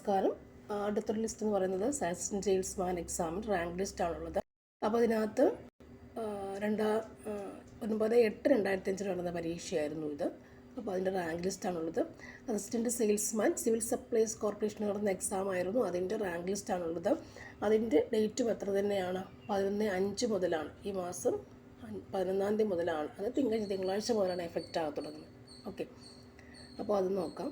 നമസ്കാരം. അടുത്തൊരു ലിസ്റ്റ് എന്ന് പറയുന്നത് അസിസ്റ്റന്റ് സെയിൽസ്മാൻ എക്സാം റാങ്ക് ലിസ്റ്റാണുള്ളത്. അപ്പോൾ അതിനകത്ത് 9/8/2005 നടന്ന പരീക്ഷയായിരുന്നു ഇത്. അപ്പോൾ അതിൻ്റെ റാങ്ക് ലിസ്റ്റാണുള്ളത്. Assistant salesman civil supplies corporation നടന്ന എക്സാം ആയിരുന്നു. അതിൻ്റെ റാങ്ക് ലിസ്റ്റാണുള്ളത്. അതിൻ്റെ ഡേറ്റും എത്ര തന്നെയാണ്? 11/5 മുതലാണ്, ഈ മാസം 11-ാം തീയതി മുതലാണ്. അത് തിങ്കളാഴ്ച മുതലാണ് എഫക്റ്റ് ആകാൻ തുടങ്ങുന്നത്. ഓക്കെ, അപ്പോൾ അത് നോക്കാം.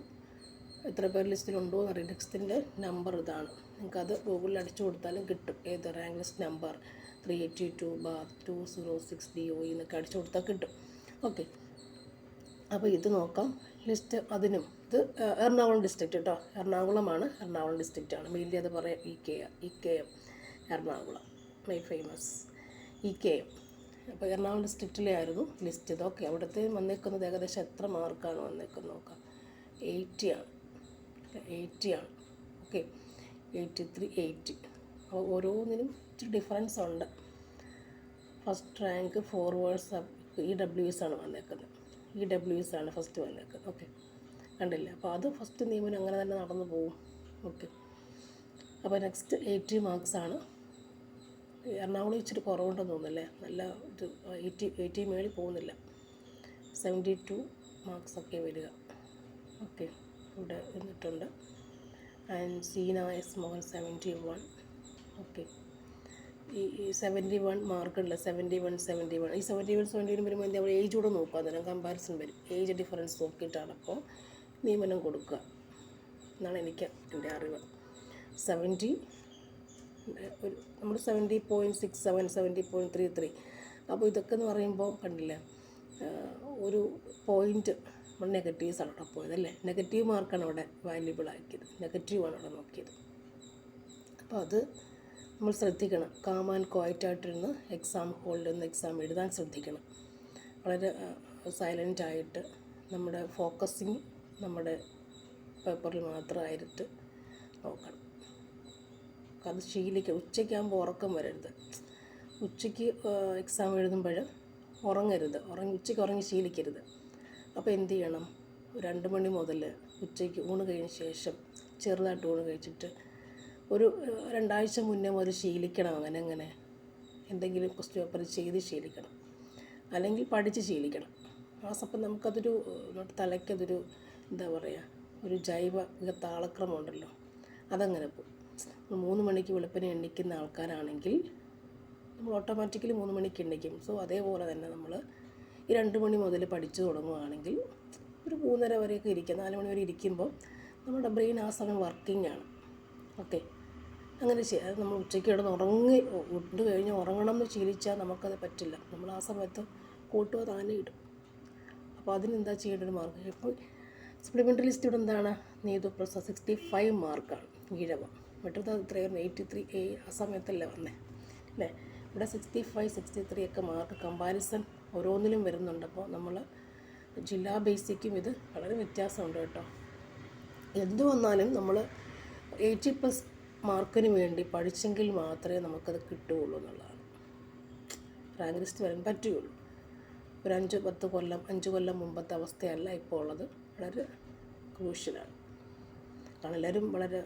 എത്ര പേർ ലിസ്റ്റിലുണ്ടോ എന്നറിയാം. ലിസ്റ്റിൻ്റെ നമ്പർ ഇതാണ്. നിങ്ങൾക്കത് ഗൂഗിളിൽ അടിച്ചു കൊടുത്താലും കിട്ടും. ഏത് റാങ്ക് ലിസ്റ്റ് നമ്പർ 382/206DOE എന്നൊക്കെ അടിച്ചു കൊടുത്താൽ കിട്ടും. ഓക്കെ, അപ്പോൾ ഇത് നോക്കാം. ലിസ്റ്റ് അതിനും ഇത് എറണാകുളം ഡിസ്ട്രിക്റ്റ് കേട്ടോ. എറണാകുളമാണ്, എറണാകുളം ഡിസ്ട്രിക്റ്റാണ്. മെയിൻലി അത് പറയാം EKM Ernakulam, my famous EKM. അപ്പോൾ എറണാകുളം ഡിസ്ട്രിക്റ്റിലെ ആയിരുന്നു ലിസ്റ്റ്. ഇതൊക്കെ അവിടുത്തെ വന്നേക്കുന്നത് ഏകദേശം എത്ര മാർക്കാണ് വന്നേക്കുന്നത് നോക്കാം. 80 ആണ്. ഓക്കെ, 83, 80. അപ്പോൾ ഓരോന്നിനും ഇച്ചിരി ഡിഫറൻസ് ഉണ്ട്. ഫസ്റ്റ് റാങ്ക് ഫോർവേഡ്സ് EWS ആണ് വന്നേക്കുന്നത്. EWS ആണ് ഫസ്റ്റ് വന്നേക്കുന്നത്. ഓക്കെ, കണ്ടില്ല? അപ്പോൾ അത് ഫസ്റ്റ് നിയമനം അങ്ങനെ തന്നെ നടന്നു പോകും. ഓക്കെ, അപ്പോൾ നെക്സ്റ്റ് 80 മാർക്സാണ്. എറണാകുളം ഇച്ചിരി കുറവുണ്ടെന്ന് തോന്നുന്നല്ലേ. നല്ല ഒരു 80 മേളിൽ പോകുന്നില്ല. 72 മാർക്സൊക്കെ വരിക. ഓക്കെ, ഇവിടെ വന്നിട്ടുണ്ട്. And Seena S Mohan 71. Okay, ഈ 71 മാർക്കുണ്ട്. 71. ഈ 71 വരുമ്പോൾ എന്താ പറയുക, ഏജ് കൂടെ നോക്കുക. അന്നേരം കമ്പാരിസൺ വരും. ഏജ് ഡിഫറൻസ് നോക്കിയിട്ടാണ് അപ്പോൾ നിയമനം കൊടുക്കുക എന്നാണ് എൻ്റെ അറിവ്. 70 നമ്മൾ 70.67, 70.33. അപ്പോൾ ഇതൊക്കെ എന്ന് പറയുമ്പോൾ കണ്ടില്ലേ, ഒരു പോയിൻറ്റ് നമ്മൾ നെഗറ്റീവ്സാണ് അവിടെ പോയതല്ലേ. നെഗറ്റീവ് മാർക്കാണ് അവിടെ വാല്യുബിൾ ആക്കിയത്. നെഗറ്റീവാണ് അവിടെ നോക്കിയത്. അപ്പോൾ അത് നമ്മൾ ശ്രദ്ധിക്കണം. കാം ആൻഡ് ക്വയറ്റായിട്ടിരുന്ന് എക്സാം ഹോളിൽ നിന്ന് എക്സാം എഴുതാൻ ശ്രദ്ധിക്കണം. വളരെ സൈലൻ്റായിട്ട് നമ്മുടെ ഫോക്കസിങ് നമ്മുടെ പേപ്പറിൽ മാത്രമായിട്ട് നോക്കണം. അത് ശീലിക്കുക. ഉച്ചയ്ക്കാകുമ്പോൾ ഉറക്കം വരരുത്. ഉച്ചയ്ക്ക് എക്സാം എഴുതുമ്പോൾ ഉറങ്ങരുത്. ഉച്ചയ്ക്ക് ഉറങ്ങി ശീലിക്കരുത്. അപ്പോൾ എന്ത് ചെയ്യണം? 2 മണി മുതൽ ഉച്ചയ്ക്ക് ഊണ് കഴിഞ്ഞ ശേഷം ചെറുതായിട്ട് ഊണ് കഴിച്ചിട്ട് ഒരു 2 ആഴ്ച മുന്നേ മുതൽ ശീലിക്കണം. അങ്ങനെ എന്തെങ്കിലും ക്വസ്റ്റ്യൻ പേപ്പർ ചെയ്ത് ശീലിക്കണം, അല്ലെങ്കിൽ പഠിച്ച് ശീലിക്കണം. ആ സമയം നമുക്കതൊരു തലയ്ക്കതൊരു എന്താ പറയുക, ഒരു ജൈവ താളക്രമമുണ്ടല്ലോ, അതങ്ങനെ പോകും. 3 മണിക്ക് വെളുപ്പിനെ എണ്ണിക്കുന്ന ആൾക്കാരാണെങ്കിൽ നമ്മൾ ഓട്ടോമാറ്റിക്കലി 3 മണിക്ക് എണ്ണിക്കും. സോ അതേപോലെ തന്നെ നമ്മൾ ഈ 2 മണി മുതൽ പഠിച്ചു തുടങ്ങുകയാണെങ്കിൽ ഒരു 3:30 വരെയൊക്കെ ഇരിക്കുക. 4 മണി വരെ ഇരിക്കുമ്പോൾ നമ്മുടെ ബ്രെയിൻ ആ സമയം വർക്കിംഗ് ആണ്. ഓക്കെ, അങ്ങനെ ചെയ്യാം. അത് നമ്മൾ ഉച്ചയ്ക്ക് കിടന്ന് ഉണ്ട് കഴിഞ്ഞ് ഉറങ്ങണം എന്ന് ശീലിച്ചാൽ നമുക്കത് പറ്റില്ല. നമ്മൾ ആ സമയത്ത് കൂട്ടുക താനെ ഇടും. അപ്പോൾ അതിനെന്താ ചെയ്യേണ്ട ഒരു മാർഗ്ഗം? ഇപ്പോൾ സപ്ലിമെൻ്ററി ലിസ്റ്റ് ഇവിടെ എന്താണ്? നീതു പ്രസാദ് 65 മാർക്കാണ്. ഈഴവ. മറ്റത് എത്രയായിരുന്നു? 83. ആ സമയത്തല്ലേ വന്നേ അല്ലേ. ഇവിടെ 65, 63 ഒക്കെ മാർക്ക് കമ്പാരിസൺ ഓരോന്നിലും വരുന്നുണ്ട്. അപ്പോൾ നമ്മൾ ജില്ലാ ബേസിക്കും ഇത് വളരെ വ്യത്യാസമുണ്ട് കേട്ടോ. എന്തു വന്നാലും നമ്മൾ 80+ മാർക്കിന് വേണ്ടി പഠിച്ചെങ്കിൽ മാത്രമേ നമുക്കത് കിട്ടുകയുള്ളൂ എന്നുള്ളതാണ്. റാങ്ക് ലിസ്റ്റ് വരാൻ പറ്റുകയുള്ളൂ. ഒരു 5-10 കൊല്ലം 5 കൊല്ലം മുമ്പത്തെ അവസ്ഥയല്ല ഇപ്പോൾ ഉള്ളത്. വളരെ ക്രൂഷ്യലാണ്. കാരണം എല്ലാവരും വളരെ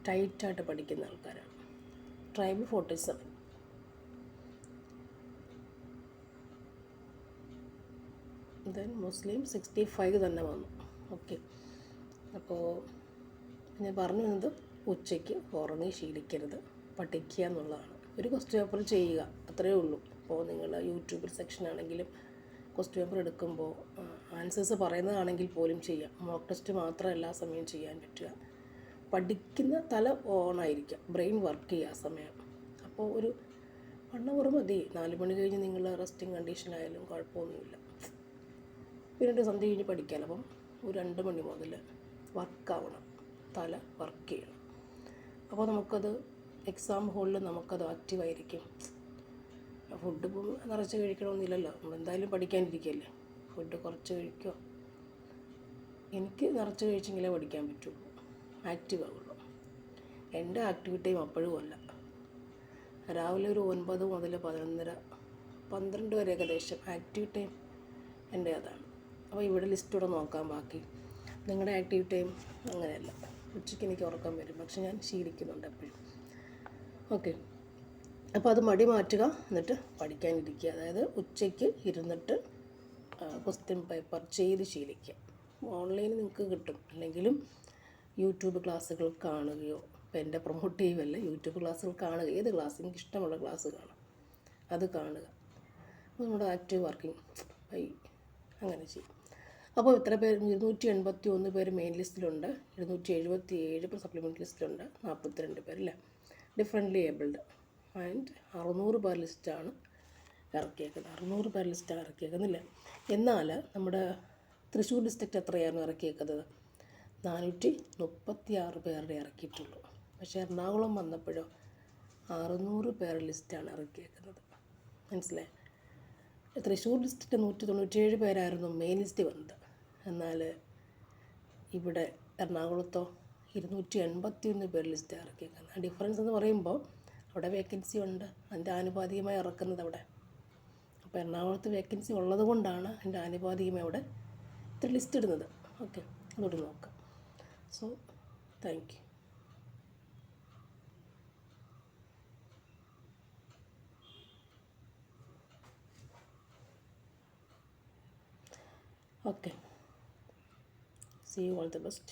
ടൈറ്റായിട്ട് പഠിക്കുന്ന ആൾക്കാരാണ്. ട്രൈബൽ 47, ദെൻ മുസ്ലിം 65 തന്നെ വന്നു. ഓക്കെ, അപ്പോൾ ഞാൻ പറഞ്ഞു വന്നത് ഉച്ചയ്ക്ക് ഉറങ്ങി ശീലിക്കരുത്, പഠിക്കുക എന്നുള്ളതാണ്. ഒരു ക്വസ്റ്റ്യൻ പേപ്പർ ചെയ്യുക, അത്രയേ ഉള്ളൂ. അപ്പോൾ നിങ്ങൾ യൂട്യൂബിൽ സെക്ഷനാണെങ്കിലും ക്വസ്റ്റ്യൻ പേപ്പർ എടുക്കുമ്പോൾ ആൻസേഴ്സ് പറയുന്നതാണെങ്കിൽ പോലും ചെയ്യാം. മോക്ക് ടെസ്റ്റ് മാത്രം എല്ലാ സമയം ചെയ്യാൻ പറ്റുക. പഠിക്കുന്ന തല ഓണായിരിക്കുക, ബ്രെയിൻ വർക്ക് ചെയ്യുക ആ സമയം. അപ്പോൾ ഒരു 1 അവർ മതി. 4 മണി കഴിഞ്ഞ് നിങ്ങൾ റെസ്റ്റിംഗ് കണ്ടീഷനായാലും കുഴപ്പമൊന്നുമില്ല. പിന്നീട് സന്ധ്യ കഴിഞ്ഞ് പഠിക്കാൻ. അപ്പം ഒരു 2 മണി മുതൽ വർക്കാവണം, തല വർക്ക് ചെയ്യണം. അപ്പോൾ നമുക്കത് എക്സാം ഹോളിൽ നമുക്കത് ആക്റ്റീവായിരിക്കും. ഫുഡ് ഇപ്പം നിറച്ച് കഴിക്കണമെന്നില്ലല്ലോ. നമ്മൾ എന്തായാലും പഠിക്കാനിരിക്കുകയല്ലേ. ഫുഡ് കുറച്ച് കഴിക്കുക. എനിക്ക് നിറച്ച് കഴിച്ചെങ്കിലേ പഠിക്കാൻ പറ്റുള്ളൂ, ആക്റ്റീവ് ആവുള്ളൂ. എൻ്റെ ആക്ടിവിറ്റി ടൈം അപ്പോഴും അല്ല. രാവിലെ ഒരു 9 മുതൽ 11:30, 12 വരെ ഏകദേശം ആക്റ്റീവ് ടൈം എൻ്റെ അതാണ്. അപ്പോൾ ഇവിടെ ലിസ്റ്റൂടെ നോക്കാം ബാക്കി. നിങ്ങളുടെ ആക്റ്റീവ് ടൈം അങ്ങനെയല്ല. ഉച്ചയ്ക്ക് എനിക്ക് ഉറക്കം വരും, പക്ഷെ ഞാൻ ശീലിക്കുന്നുണ്ട് എപ്പോഴും. ഓക്കെ, അപ്പോൾ അത് മടി മാറ്റുക, എന്നിട്ട് പഠിക്കാനിരിക്കുക. അതായത് ഉച്ചയ്ക്ക് ഇരുന്നിട്ട് ക്വസ്റ്റ്യൻ പേപ്പർ ചെയ്ത് ശീലിക്കുക. ഓൺലൈനിൽ നിങ്ങൾക്ക് കിട്ടും, അല്ലെങ്കിലും യൂട്യൂബ് ക്ലാസ്സുകൾ കാണുകയോ, ഇപ്പോൾ എൻ്റെ പ്രൊമോട്ട് ചെയ്യുമല്ല, യൂട്യൂബ് ക്ലാസ്സുകൾ കാണുക. ഏത് ക്ലാസ് എനിക്ക് ഇഷ്ടമുള്ള ക്ലാസ് കാണാം, അത് കാണുക. നമ്മുടെ ആക്റ്റീവ് വർക്കിംഗ് അങ്ങനെ ചെയ്യും. അപ്പോൾ ഇത്ര പേര് 281 പേര് മെയിൻ ലിസ്റ്റിലുണ്ട്, 277 ഇപ്പോൾ സപ്ലിമെൻ്റ് ലിസ്റ്റിലുണ്ട്, 42 പേരല്ലേ ഡിഫറെൻ്റ്ലി ഏബിൾഡ്. ആൻഡ് 600 പേർ ലിസ്റ്റാണ് ഇറക്കിയേക്കുന്നത്. 600 പേർ ലിസ്റ്റാണ് ഇറക്കിയേക്കുന്നില്ല. എന്നാൽ നമ്മുടെ തൃശ്ശൂർ ഡിസ്ട്രിക്റ്റ് എത്രയായിരുന്നു ഇറക്കിയേക്കുന്നത്? 436 പേരുടെ ഇറക്കിയിട്ടുള്ളൂ. പക്ഷേ എറണാകുളം വന്നപ്പോഴോ 600 പേർ ലിസ്റ്റാണ് ഇറക്കിയേക്കുന്നത്. മനസ്സിലായി? തൃശ്ശൂർ ഡിസ്ട്രിക്റ്റ് 197 പേരായിരുന്നു മെയിൻ ലിസ്റ്റ് വന്നത്. എന്നാൽ ഇവിടെ എറണാകുളത്തോ 281 പേർ ലിസ്റ്റ് ഇറക്കിയേക്കുന്നത്. ആ ഡിഫറൻസ് എന്ന് പറയുമ്പോൾ അവിടെ വേക്കൻസി ഉണ്ട്, അതിൻ്റെ ആനുപാതികമായി ഇറക്കുന്നത് അവിടെ. അപ്പോൾ എറണാകുളത്ത് വേക്കൻസി ഉള്ളത് കൊണ്ടാണ് അതിൻ്റെ ആനുപാതികമായി അവിടെ ഇത്ര ലിസ്റ്റ് ഇടുന്നത്. ഓക്കെ, അതോട് നോക്കാം. So thank you. Okay, see you, all the best.